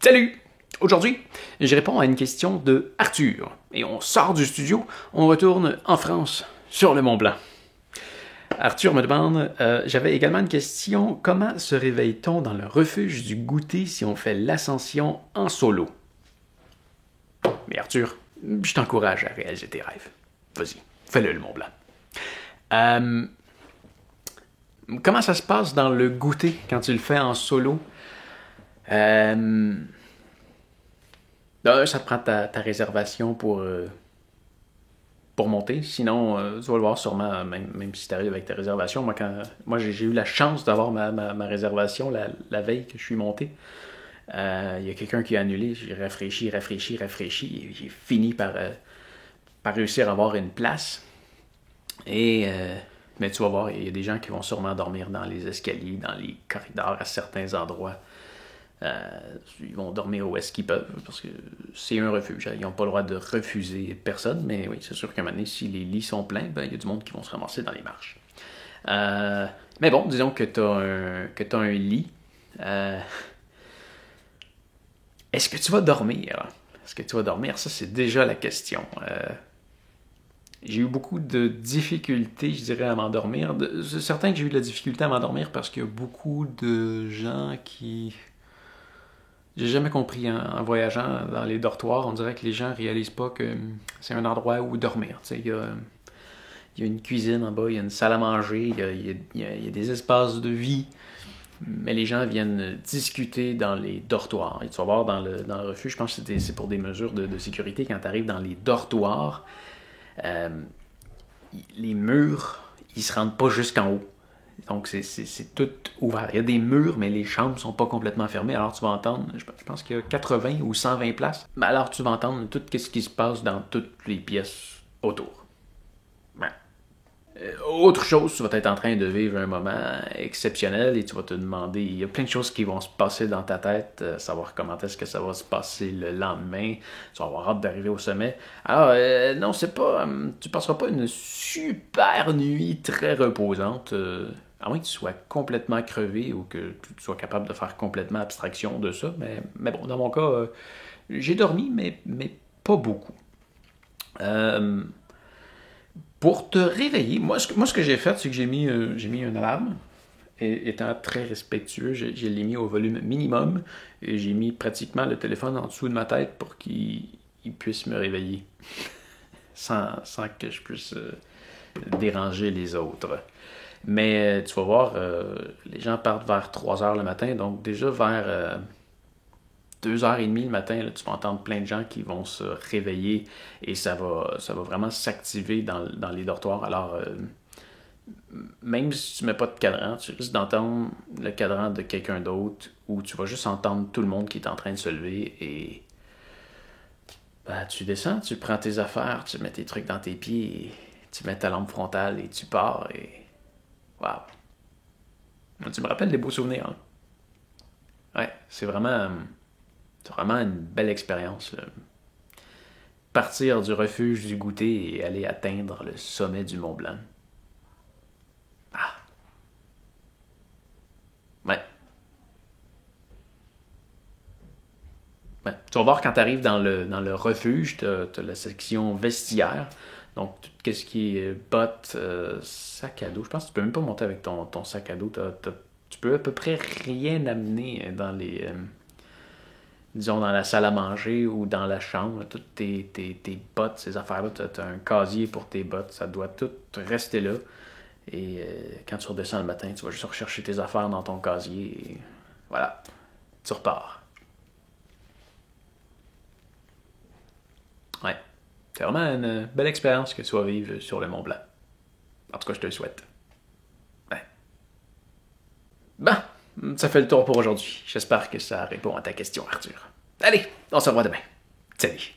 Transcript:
Salut! Aujourd'hui, je réponds à une question de Arthur. Et on sort du studio, on retourne en France, sur le Mont Blanc. Arthur me demande, j'avais également une question, comment se réveille-t-on dans le refuge du goûter si on fait l'ascension en solo? Mais Arthur, je t'encourage à réaliser tes rêves. Vas-y, fais-le Mont Blanc. Comment ça se passe dans le goûter quand tu le fais en solo? Ça te prend ta réservation pour monter. Sinon, tu vas le voir sûrement, même si tu arrives avec ta réservation. Moi j'ai eu la chance d'avoir ma réservation la veille que je suis monté. Il y a quelqu'un qui a annulé. J'ai réfléchi. Et j'ai fini par réussir à avoir une place. Mais tu vas voir, il y a des gens qui vont sûrement dormir dans les escaliers, dans les corridors à certains endroits. Ils vont dormir où est-ce qu'ils peuvent, parce que c'est un refuge. Ils n'ont pas le droit de refuser personne, mais oui, c'est sûr qu'à un moment donné, si les lits sont pleins, il y a du monde qui vont se ramasser dans les marches. Mais bon, disons que tu as un lit. Est-ce que tu vas dormir? Ça, c'est déjà la question. J'ai eu beaucoup de difficultés, je dirais, à m'endormir. C'est certain que j'ai eu de la difficulté à m'endormir parce qu'il y a beaucoup de gens qui... J'ai jamais compris en voyageant dans les dortoirs, on dirait que les gens réalisent pas que c'est un endroit où dormir. Il y a une cuisine en bas, il y a une salle à manger, il y a des espaces de vie, mais les gens viennent discuter dans les dortoirs. Et tu vas voir dans le refuge, je pense que c'est pour des mesures de sécurité, quand tu arrives dans les dortoirs, les murs, ils se rendent pas jusqu'en haut. Donc, c'est tout ouvert. Il y a des murs, mais les chambres sont pas complètement fermées. Alors, tu vas entendre, je pense qu'il y a 80 ou 120 places. Mais alors, tu vas entendre tout ce qui se passe dans toutes les pièces autour. Ouais. Autre chose, tu vas être en train de vivre un moment exceptionnel et tu vas te demander, il y a plein de choses qui vont se passer dans ta tête, savoir comment est-ce que ça va se passer le lendemain, tu vas avoir hâte d'arriver au sommet. Alors, non, tu passeras pas une super nuit très reposante, à moins que tu sois complètement crevé ou que tu sois capable de faire complètement abstraction de ça, mais bon, dans mon cas, j'ai dormi, mais pas beaucoup. Pour te réveiller, moi ce que j'ai fait, c'est que j'ai mis une alarme. Et étant très respectueux, je l'ai mis au volume minimum et j'ai mis pratiquement le téléphone en dessous de ma tête pour qu'il puisse me réveiller sans que je puisse déranger les autres. Mais tu vas voir, les gens partent vers 3 heures le matin, donc déjà vers 2h30 le matin, là, tu vas entendre plein de gens qui vont se réveiller et ça va vraiment s'activer dans les dortoirs. Alors, même si tu mets pas de cadran, tu risques d'entendre le cadran de quelqu'un d'autre ou tu vas juste entendre tout le monde qui est en train de se lever et tu descends, tu prends tes affaires, tu mets tes trucs dans tes pieds, et tu mets ta lampe frontale et tu pars et... Waouh! Tu me rappelles des beaux souvenirs, hein? Ouais, c'est vraiment une belle expérience, là. Partir du refuge du goûter et aller atteindre le sommet du Mont Blanc. Ah! Ouais. Tu vas voir quand tu arrives dans le refuge, tu as la section vestiaire. Donc, tout ce qui est bottes, sac à dos. Je pense que tu peux même pas monter avec ton sac à dos. Tu peux à peu près rien amener disons, dans la salle à manger ou dans la chambre. Toutes tes bottes, ces affaires-là, tu as un casier pour tes bottes. Ça doit tout rester là. Et quand tu redescends le matin, tu vas juste rechercher tes affaires dans ton casier. Et voilà, tu repars. Ouais. C'est vraiment une belle expérience que tu vas vivre sur le Mont Blanc. En tout cas, je te le souhaite. Ouais. Bon, ça fait le tour pour aujourd'hui. J'espère que ça répond à ta question, Arthur. Allez, on se revoit demain. Salut.